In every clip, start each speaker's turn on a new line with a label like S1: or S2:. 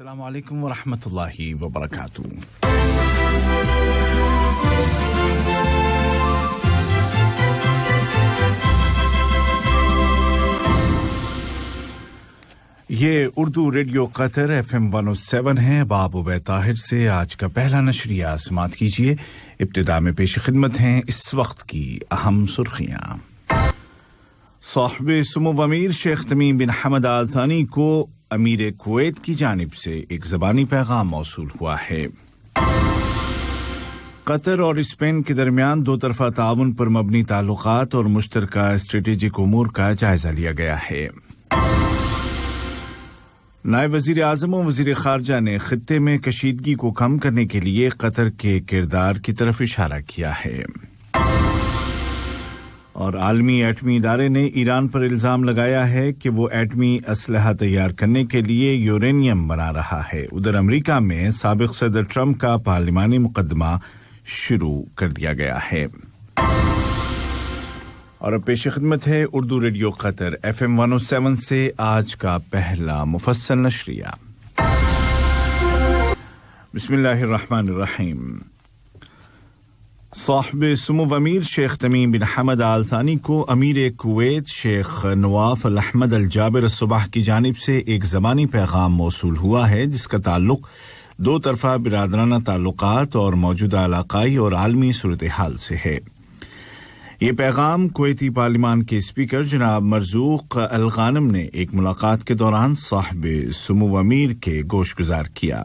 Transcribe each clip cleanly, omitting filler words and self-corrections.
S1: السلام علیکم ورحمۃ اللہ وبرکاتہ۔ یہ اردو ریڈیو قطر FM 107 ہے۔ باب عبید طاہر سے آج کا پہلا نشریہ سماعت کیجیے۔ ابتدا میں پیش خدمت ہیں اس وقت کی اہم سرخیاں۔ صاحب سمو امیر شیخ تمیم بن حمد آل ثانی کو امیر کویت کی جانب سے ایک زبانی پیغام موصول ہوا ہے۔ قطر اور اسپین کے درمیان دو طرفہ تعاون پر مبنی تعلقات اور مشترکہ اسٹریٹجک امور کا جائزہ لیا گیا ہے۔ نائب وزیر اعظم و وزیر خارجہ نے خطے میں کشیدگی کو کم کرنے کے لیے قطر کے کردار کی طرف اشارہ کیا ہے۔ اور عالمی ایٹمی ادارے نے ایران پر الزام لگایا ہے کہ وہ ایٹمی اسلحہ تیار کرنے کے لیے یورینیم بنا رہا ہے۔ ادھر امریکہ میں سابق صدر ٹرمپ کا پارلیمانی مقدمہ شروع کر دیا گیا ہے۔ اور اب پیش خدمت ہے اردو ریڈیو قطر FM 107 سے آج کا پہلا مفصل نشریہ۔ بسم اللہ الرحمن الرحیم۔ صاحب سمو امیر شیخ تمیم بن حمد آل ثانی کو امیر کویت شیخ نواف الاحمد الجابر الصباح کی جانب سے ایک زبانی پیغام موصول ہوا ہے، جس کا تعلق دو طرفہ برادرانہ تعلقات اور موجودہ علاقائی اور عالمی صورتحال سے ہے۔ یہ پیغام کویتی پارلیمان کے اسپیکر جناب مرزوق الغانم نے ایک ملاقات کے دوران صاحب سمو امیر کے گوش گزار کیا۔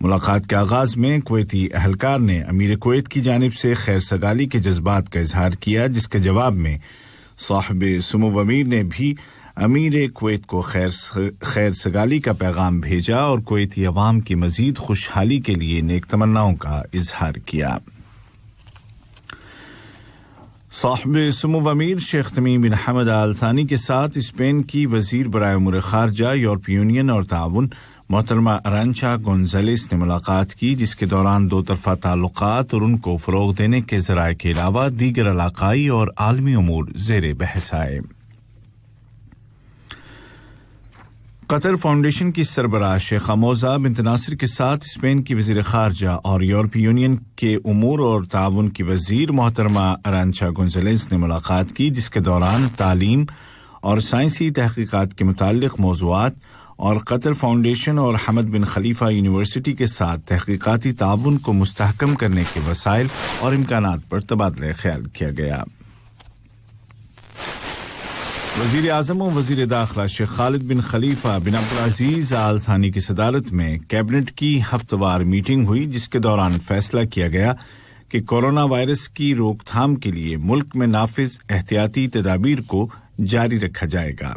S1: ملاقات کے آغاز میں کویتی اہلکار نے امیر کویت کی جانب سے خیر سگالی کے جذبات کا اظہار کیا، جس کے جواب میں صاحب سمو امیر نے بھی امیر کویت کو خیر سگالی کا پیغام بھیجا اور کویتی عوام کی مزید خوشحالی کے لیے نیک تمناؤں کا اظہار کیا۔ صاحب سمو امیر شیخ تمیم بن حمد آل ثانی کے ساتھ اسپین کی وزیر برائے امور خارجہ، یورپی یونین اور تعاون محترمہ ارانچا گونزالیس نے ملاقات کی، جس کے دوران دو طرفہ تعلقات اور ان کو فروغ دینے کے ذرائع کے علاوہ دیگر علاقائی اور عالمی امور زیر بحث آئے۔ قطر فاؤنڈیشن کی سربراہ شیخ موزہ بنت ناصر کے ساتھ اسپین کی وزیر خارجہ اور یورپی یونین کے امور اور تعاون کی وزیر محترمہ ارانچا گونزالیس نے ملاقات کی، جس کے دوران تعلیم اور سائنسی تحقیقات کے متعلق موضوعات اور قطر فاؤنڈیشن اور حمد بن خلیفہ یونیورسٹی کے ساتھ تحقیقاتی تعاون کو مستحکم کرنے کے وسائل اور امکانات پر تبادلہ خیال کیا گیا۔ وزیر اعظم و وزیر داخلہ شیخ خالد بن خلیفہ بن عبدالعزیز آل ثانی کی صدارت میں کیبنٹ کی ہفتہ وار میٹنگ ہوئی، جس کے دوران فیصلہ کیا گیا کہ کورونا وائرس کی روک تھام کے لیے ملک میں نافذ احتیاطی تدابیر کو جاری رکھا جائے گا۔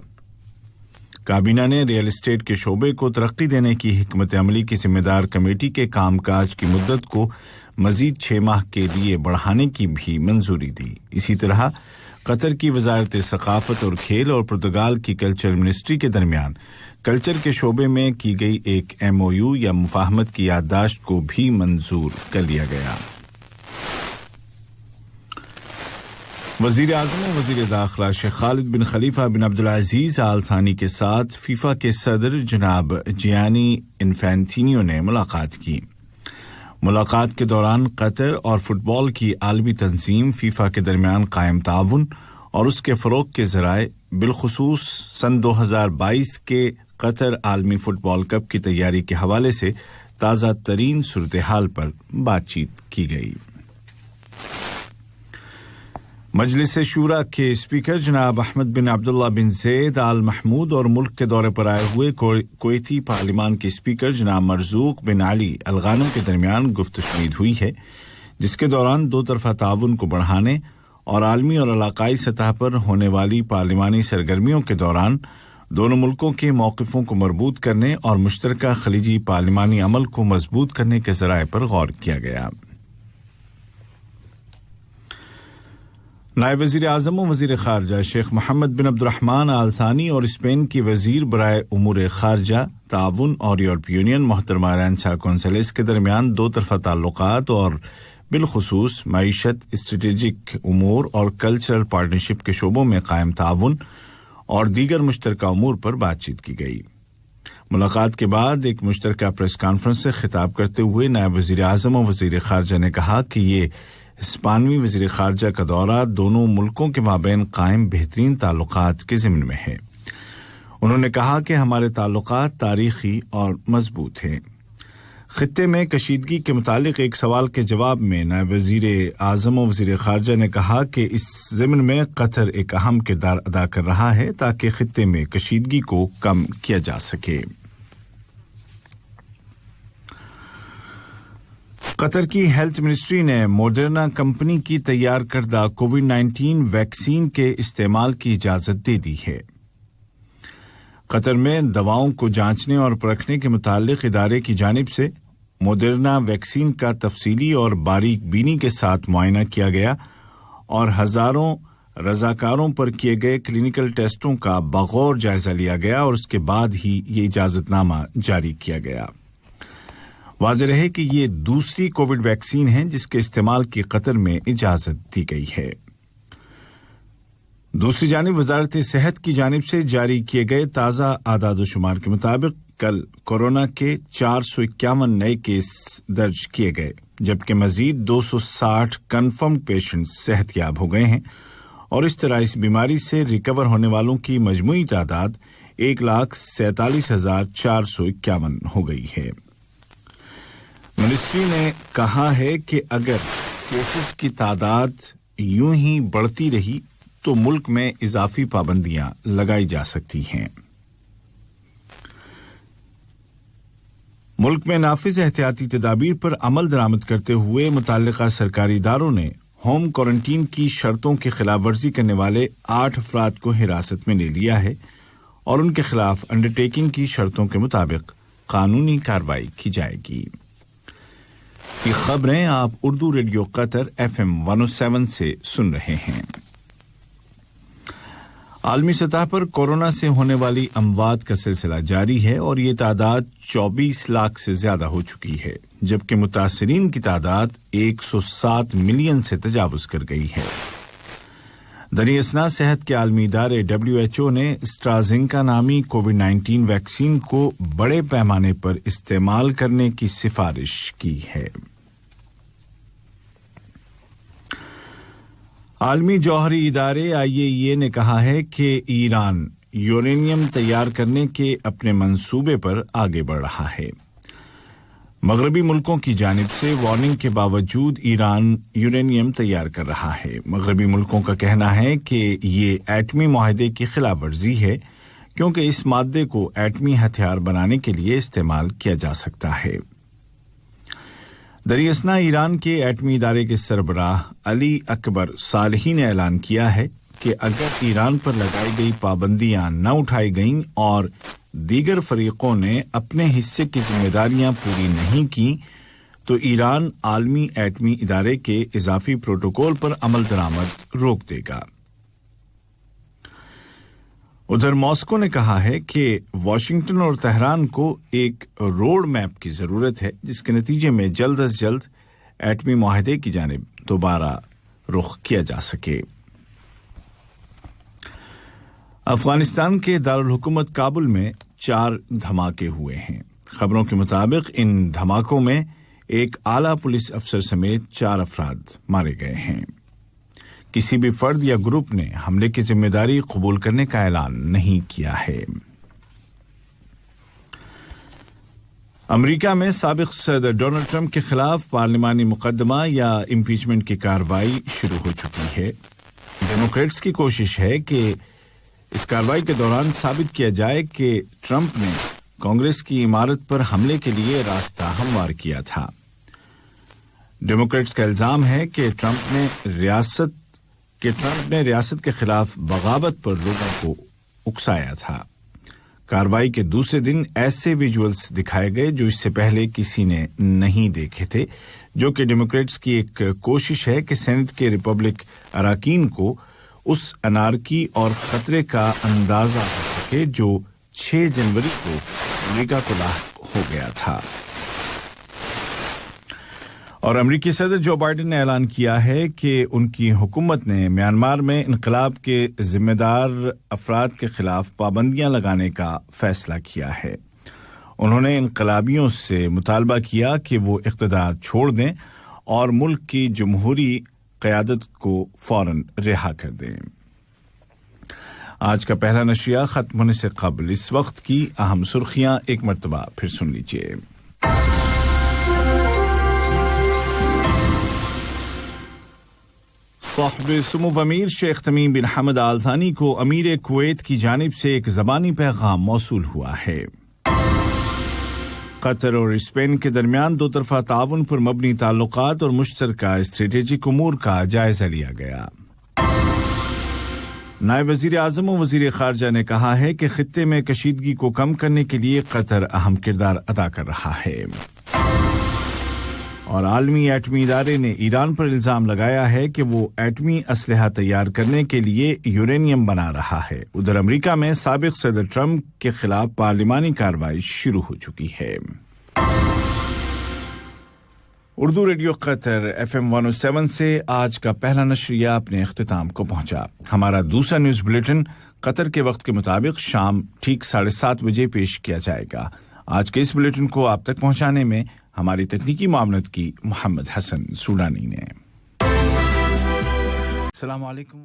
S1: کابینہ نے ریئل اسٹیٹ کے شعبے کو ترقی دینے کی حکمت عملی کی ذمہ دار کمیٹی کے کام کاج کی مدت کو مزید 6 ماہ کے لیے بڑھانے کی بھی منظوری دی۔ اسی طرح قطر کی وزارت ثقافت اور کھیل اور پرتگال کی کلچر منسٹری کے درمیان کلچر کے شعبے میں کی گئی ایک MOU یا مفاہمت کی یادداشت کو بھی منظور کر لیا گیا۔ وزیر اعظم و وزیر داخلہ شیخ خالد بن خلیفہ بن عبدالعزیز آل ثانی کے ساتھ فیفا کے صدر جناب جیانی انفینٹینیو نے ملاقات کی۔ ملاقات کے دوران قطر اور فٹ بال کی عالمی تنظیم فیفا کے درمیان قائم تعاون اور اس کے فروغ کے ذرائع، بالخصوص سن 2022 کے قطر عالمی فٹ بال کپ کی تیاری کے حوالے سے تازہ ترین صورتحال پر بات چیت کی گئی۔ مجلس شورا کے اسپیکر جناب احمد بن عبداللہ بن زید آل محمود اور ملک کے دورے پر آئے ہوئے کویتی پارلیمان کے اسپیکر جناب مرزوق بن علی الغانم کے درمیان گفت و شنید ہوئی ہے، جس کے دوران دو طرفہ تعاون کو بڑھانے اور عالمی اور علاقائی سطح پر ہونے والی پارلیمانی سرگرمیوں کے دوران دونوں ملکوں کے موقفوں کو مربوط کرنے اور مشترکہ خلیجی پارلیمانی عمل کو مضبوط کرنے کے ذرائع پر غور کیا گیا۔ نائب وزیر اعظم و وزیر خارجہ شیخ محمد بن عبد الرحمن آل ثانی اور اسپین کی وزیر برائے امور خارجہ، تعاون اور یورپی یونین محترمہ ارانچا گونزالیس کے درمیان دو طرفہ تعلقات اور بالخصوص معیشت، اسٹریٹجک امور اور کلچرل پارٹنرشپ کے شعبوں میں قائم تعاون اور دیگر مشترکہ امور پر بات چیت کی گئی۔ मुलाकात के बाद एक मुश्तरका प्रेस कॉन्फ्रेंस से खिताब करते हुए नायब वजीर आजम और वजीर खारजा ने कहा कि ये हिस्पानवी वजीर खारजा का दौरा दोनों मुल्कों के माबैन कायम बेहतरीन ताल्लुकात के ज़िम्न में है। उन्होंने कहा कि हमारे ताल्लुकात तारीखी और मजबूत हैं। खित्ते में कशीदगी के मुतालिक एक सवाल के जवाब में नायब वजीर आजम और वजीर खारजा ने कहा कि इस ज़िम्न में कतर एक अहम किरदार अदा कर रहा है ताकि खित्ते में कशीदगी को कम किया जा सके। कतर की हेल्थ मिनिस्ट्री ने मॉडर्ना कंपनी की तैयार करदा कोविड-19 वैक्सीन के इस्तेमाल की इजाजत दे दी है। कतर में दवाओं को जांचने और परखने के मुतालिक इदारे की जानिब से मॉडर्ना वैक्सीन का तफसीली और बारीक बीनी के साथ मुआयना किया गया और हजारों रजाकारों पर किए गए क्लिनिकल टेस्टों का बगौर जायजा लिया गया और उसके बाद ही ये इजाजतनामा जारी किया गया। वाज़ेह रहे कि ये दूसरी कोविड वैक्सीन है जिसके इस्तेमाल की कतर में इजाजत दी गई है। दूसरी जानिब वजारत सेहत की जानिब से जारी किए गए ताज़ा आदाद-ओ-शुमार के मुताबिक कल कोरोना के 451 नए केस दर्ज किए गए, जबकि मजीद 260 कन्फर्म पेशेंट सेहतयाब हो गए हैं और इस तरह इस बीमारी से रिकवर होने वालों की मजमूई तादाद 1,47,451 हो गई है। मिनिस्ट्री ने कहा है कि अगर केसेस की तादाद यूं ही बढ़ती रही तो मुल्क में इजाफी पाबंदियां लगाई जा सकती हैं। मुल्क में नाफिज एहतियाती तदाबीर पर अमल दरामद करते हुए मुताल्लिका सरकारी इदारों ने होम क्वारंटीन की शर्तों की खिलाफ वर्जी करने वाले 8 अफराद को हिरासत में ले लिया है और उनके खिलाफ अंडरटेकिंग की शर्तों के मुताबिक कानूनी कार्रवाई की जाएगी। ये खबरें आप उर्दू रेडियो कतर FM 107 से सुन रहे हैं। आलमी सतह पर कोरोना से होने वाली अमवात का सिलसिला जारी है और ये तादाद 24 लाख से ज्यादा हो चुकी है, जबकि मुतासिरीन की तादाद 107 मिलियन से तजावुज कर गई है। दरियासना सेहत के आलमी इदारे WHO ने एस्ट्राज़ेनेका नामी कोविड-19 वैक्सीन को बड़े पैमाने पर इस्तेमाल करने की सिफारिश की है। आलमी जौहरी इदारे IAEA ने कहा है कि ईरान यूरेनियम तैयार करने के अपने मंसूबे पर आगे बढ़ रहा है। मगरबी मुल्कों की जानिब से वार्निंग के बावजूद ईरान यूरेनियम तैयार कर रहा है। मगरबी मुल्कों का कहना है कि ये एटमी मुआहदे की खिलाफ वर्जी है क्योंकि इस मादे को एटमी हथियार बनाने के लिए इस्तेमाल किया जा सकता है। दरियासना ईरान के एटमी इदारे के सरबराह अली अकबर सालही ने ऐलान किया है कि अगर ईरान पर लगाई गई पाबंदियां न उठाई गईं और दीगर फरीकों ने अपने हिस्से की जिम्मेदारियां पूरी नहीं की तो ईरान आलमी एटमी इदारे के इजाफी प्रोटोकॉल पर अमल दरामद रोक देगा। उधर मॉस्को ने कहा है कि वाशिंगटन और तेहरान को एक रोड मैप की जरूरत है जिसके नतीजे में जल्द अज जल्द एटमी मुआहदे की जानिब दोबारा रुख किया जा सके। अफगानिस्तान के दारुल हुकूमत काबुल में 4 धमाके हुए हैं। खबरों के मुताबिक इन धमाकों में एक आला पुलिस अफसर समेत 4 अफराद मारे गए हैं। किसी भी फर्द या ग्रुप ने हमले की जिम्मेदारी कबूल करने का ऐलान नहीं किया है। अमेरिका में साबिक सदर डोनाल्ड ट्रंप के खिलाफ पार्लिमानी मुकदमा या इम्पीचमेंट की कार्रवाई शुरू हो चुकी है। डेमोक्रेट्स की कोशिश है कि इस कार्रवाई के दौरान साबित किया जाए कि ट्रंप ने कांग्रेस की इमारत पर हमले के लिए रास्ता हमवार किया था। डेमोक्रेट्स का इल्जाम है कि ट्रंप ने रियासत के खिलाफ बगावत पर लोगों को उकसाया था। कार्रवाई के दूसरे दिन ऐसे विजुअल्स दिखाए गए जो इससे पहले किसी ने नहीं देखे थे, जो कि डेमोक्रेट्स की एक कोशिश है कि सेनेट के रिपब्लिक अराकीन को उस अनारकी और खतरे का अंदाजा हो सके जो 6 जनवरी को अमेरिका को लाहक हो गया था। और अमेरिकी सदर जो बाइडेन ने ऐलान किया है कि उनकी हुकूमत ने म्यांमार में इनकलाब के जिम्मेदार अफराद के खिलाफ पाबंदियां लगाने का फैसला किया है। उन्होंने इनकलाबियों से मुतालबा किया कि वो इख्तिदार छोड़ दें और मुल्क की जमहूरी क़यादत को फौरन रिहा कर दें। आज का पहला नशरिया खत्म होने से कबल इस वक्त की अहम सुर्खियां एक मर्तबा फिर सुन लीजिए। साहिब सुमुव अमीर शेख तमीम बिन हमद आल थानी को अमीर कुवैत की जानिब से एक ज़बानी पैगाम मौसूल हुआ है। कतर और स्पेन के दरमियान दो तरफा ताउन पर मबनी ताल्लुकात और मुश्तरका स्ट्रेटेजिक उमूर का जायजा लिया गया। नायब वज़ीर आज़म और वज़ीर ख़ारजा ने कहा है कि खित्ते में कशीदगी को कम करने के लिए कतर अहम किरदार अदा कर रहा है। और आलमी एटमी इदारे ने ईरान पर इल्जाम लगाया है कि वो एटमी असलहा तैयार करने के लिए यूरेनियम बना रहा है। उधर अमेरिका में साबिक सदर ट्रंप के खिलाफ पार्लिमानी कार्रवाई शुरू हो चुकी है। उर्दू रेडियो कतर FM 107 से आज का पहला नशरिया अपने इख्तिताम को पहुंचा। हमारा दूसरा न्यूज बुलेटिन कतर के वक्त के मुताबिक शाम ठीक 7:30 बजे पेश किया जाएगा। आज के इस बुलेटिन को आप तक पहुंचाने में हमारी तकनीकी मामलत की मोहम्मद हसन सूडानी ने। अस्सलाम वालेकुम।